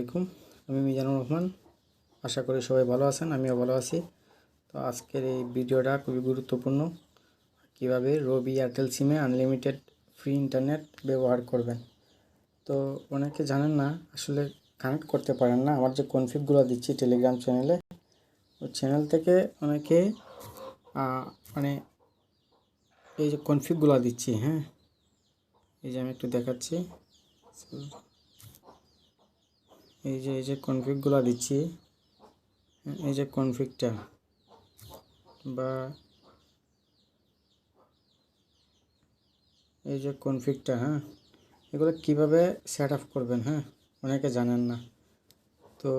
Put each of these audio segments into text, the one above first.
আলাইকুম। আমি মিজানুর রহমান। আশা করি সবাই ভালো আছেন, আমিও ভালো আছি। তো আজকের এই ভিডিওটা খুবই গুরুত্বপূর্ণ। কিভাবে রবি এয়ারটেল সিমে আনলিমিটেড ফ্রি ইন্টারনেট ব্যবহার করবেন। তো অনেকে জানেন না, আসলে কানেক্ট করতে পারেন না। আমার যে কনফিগগুলো দিচ্ছি টেলিগ্রাম চ্যানেলে, ওই চ্যানেল থেকে অনেকে মানে এই যে কনফিগগুলো দিচ্ছি, হ্যাঁ, এই যে আমি একটু দেখাচ্ছি। এই যে কনফিগগুলো দিচ্ছি, এই যে কনফিগটা বা এই যে কনফিগটা, হ্যাঁ, এগুলো কিভাবে সেট আপ করবেন, হ্যাঁ, অনেকে জানেন না। তো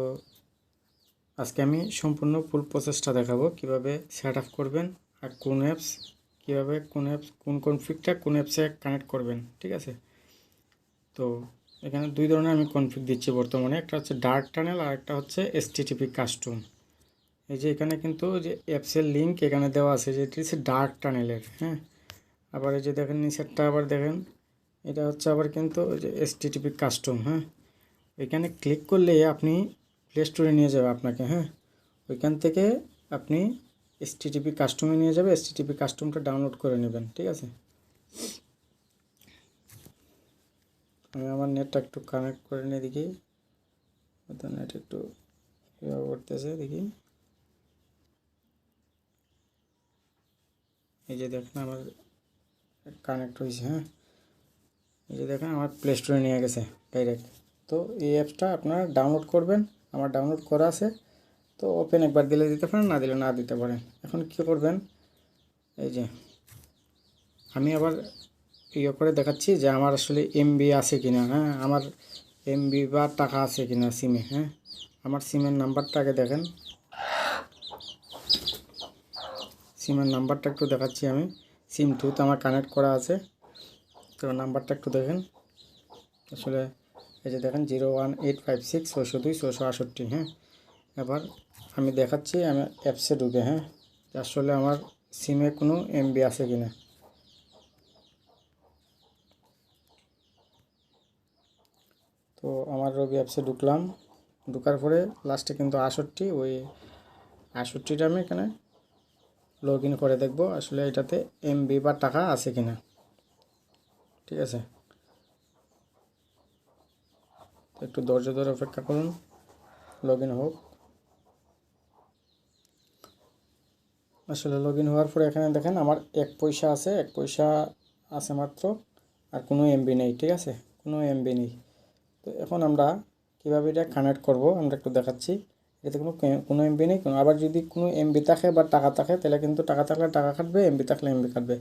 আজকে আমি সম্পূর্ণ ফুল প্রসেসটা দেখাবো কিভাবে সেট আপ করবেন আর কোন অ্যাপস কীভাবে কোন কনফিগটা কোন অ্যাপসে কানেক্ট করবেন, ঠিক আছে। তো এখানে দুই ধরনের আমি কনফিগ দিচ্ছি বর্তমানে। একটা হচ্ছে ডার্ক টানেল আর একটা হচ্ছে এসটিটিপি কাস্টম। এই যে এখানে কিন্তু যে অ্যাপসের লিঙ্ক এখানে দেওয়া আছে, যে এটি হচ্ছে ডার্ক টানেলের, হ্যাঁ। আবার এই যে দেখেন নিচেরটা, আবার দেখেন এটা হচ্ছে আবার কিন্তু ওই যে এসটিটিপি কাস্টম, হ্যাঁ। এখানে ক্লিক করলে আপনি প্লে স্টোরে নিয়ে যাবে আপনাকে, হ্যাঁ। ওইখান থেকে আপনি এসটিটিপি কাস্টমে নিয়ে যাবে, এসটিটিপি কাস্টমটা ডাউনলোড করে নেবেন, ঠিক আছে। আমি আমার নেটটা একটু কানেক্ট করে নিয়ে দেখি, হয়তো নেট একটু কীভাবে করতেছে দেখি। এই যে দেখেন আমার কানেক্ট হয়েছে, হ্যাঁ। এই যে দেখেন আমার প্লে স্টোরে নিয়ে গেছে ডাইরেক্ট। তো এই অ্যাপসটা আপনারা ডাউনলোড করবেন, আমার ডাউনলোড করা আছে। তো ওপেন একবার দিলে দিতে পারেন, না দিলে না দিতে পারেন। এখন কী করবেন, এই যে আমি আবার করে দেখাচ্ছি যে আমার আসলে এমবি আছে কিনা, হ্যাঁ, আমার এমবি বা টাকা আছে কিনা সিমে, হ্যাঁ। আমার সিমের নাম্বারটা আগে দেখেন, সিমের নাম্বারটা একটু দেখাচ্ছি আমি। সিম 2 আমার কানেক্ট করা আছে, তো নাম্বারটা একটু দেখেন। আসলে এই যে দেখেন 01856 602 668, হ্যাঁ। এবার আমি দেখাচ্ছি, আমি অ্যাপসে ঢুকে, হ্যাঁ, আসলে আমার সিমে কোনো এমবি আছে কিনা। তো আমার রবি অ্যাপসে ঢুকলাম, ঢোকার পরে লাস্টে কিন্তু 68, ওই 68টা আমি এখানে লগ ইন করে দেখব আসলে এটাতে এমবি বা টাকা আছে কিনা, ঠিক আছে। একটু ধৈর্য ধরে অপেক্ষা করুন, লগ ইন হোক। আসলে লগ ইন হওয়ার পরে এখানে দেখেন আমার 1 পয়সা আছে, 1 পয়সা আছে মাত্র, আর কোনো এমবি নেই, ঠিক আছে, কোনো এমবি নেই। তো এখন আমরা কীভাবে এটা কানেক্ট করব আমরা একটু দেখাচ্ছি। এতে কোনো এমবি নেই, আবার যদি কোনো এমবি থাকে বা টাকা থাকে, তাহলে কিন্তু টাকা থাকলে টাকা কাটবে, এমবি থাকলে এমবি কাটবে।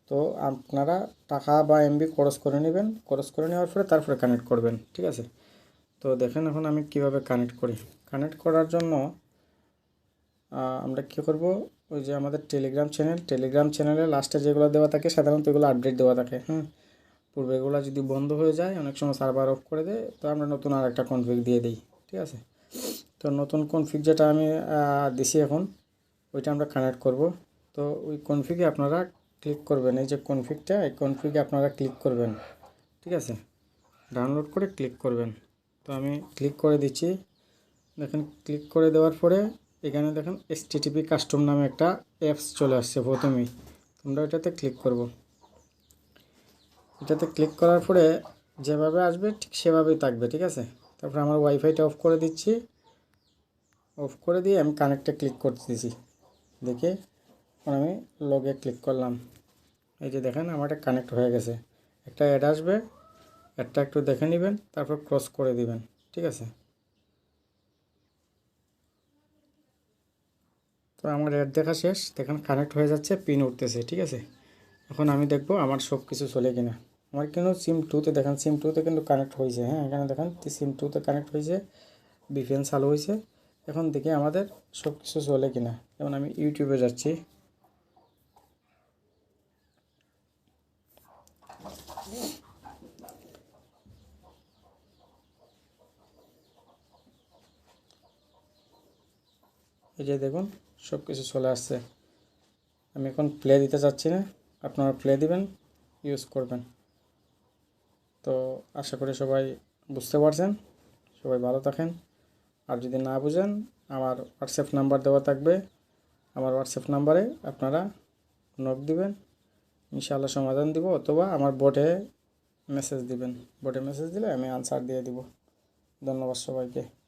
তো আপনারা টাকা বা এমবি খরচ করে নেবেন, খরচ করে নেওয়ার পরে তারপরে কানেক্ট করবেন, ঠিক আছে। তো দেখেন এখন আমি কিভাবে কানেক্ট করি। কানেক্ট করার জন্য আমরা কী করব, ওই যে আমাদের টেলিগ্রাম চ্যানেলে লাস্টে যেগুলো দেওয়া থাকে সাধারণত এগুলো আপডেট দেওয়া থাকে, হ্যাঁ। পূর্বে এগুলো যদি বন্ধ হয়ে যায়, অনেক সময় সার্ভার অফ করে দেয়, তো আমরা নতুন আর একটা কনফিগ দিয়ে দিই, ঠিক আছে। তো নতুন কনফিগ যেটা আমি দিছি এখন, ওইটা আমরা কানেক্ট করব। তো ওই কনফিগে আপনারা ক্লিক করবেন, এই যে কনফিগটা, এই কনফিগে আপনারা ক্লিক করবেন, ঠিক আছে, ডাউনলোড করে ক্লিক করবেন। তো আমি ক্লিক করে দিচ্ছি, দেখেন ক্লিক করে দেওয়ার পরে এখানে দেখেন এসটিটিপি কাস্টম নামে একটা অ্যাপস চলে আসছে প্রথমেই। আমরা এটাতে ক্লিক করব। এটাতে ক্লিক করার পরে যেভাবে আসবে ঠিক সেভাবেই থাকবে, ঠিক আছে। তারপরে আমার ওয়াইফাইটা অফ করে দিচ্ছি, অফ করে দিয়ে আমি কানেক্টে ক্লিক করতেছি। দেখে আমি লগে ক্লিক করলাম, এই যে দেখেন আমার এটা কানেক্ট হয়ে গেছে। একটা অ্যাড আসবে, অ্যাডটা একটু দেখে নেবেন, তারপর ক্রস করে দিবেন, ঠিক আছে। তো আমার অ্যাড দেখা শেষ, দেখেন কানেক্ট হয়ে যাচ্ছে, পিন উঠতেছে, ঠিক আছে। এখন আমি দেখব আমার সব কিছু চলে কিনা। আমার কিন্তু সিম 2তে দেখেন, সিম 2তে কিন্তু কানেক্ট হয়েছে, হ্যাঁ, এখানে দেখেন সিম 2তে কানেক্ট হয়েছে, ভিপিএন চালু হয়েছে। এখন দেখি আমাদের সব কিছু চলে কিনা। যেমন আমি ইউটিউবে যাচ্ছি, এই যে দেখুন সব কিছু চলে আসছে। আমি এখন প্লে দিতে চাচ্ছি না, আপনারা প্লে দিবেন, ইউজ করবেন। তো আশা করি সবাই বুঝতে পারছেন। সবাই ভালো থাকেন। আর যদি না বুঝেন আমার হোয়াটসঅ্যাপ নাম্বার দেওয়া থাকবে, আমার হোয়াটসঅ্যাপ নাম্বারে আপনারা নক দিবেন, ইনশাআল্লাহ সমাধান দিব, অথবা আমার বোটে মেসেজ দিবেন। বোটে মেসেজ দিলে আমি আনসার দিয়ে দিব। ধন্যবাদ সবাইকে।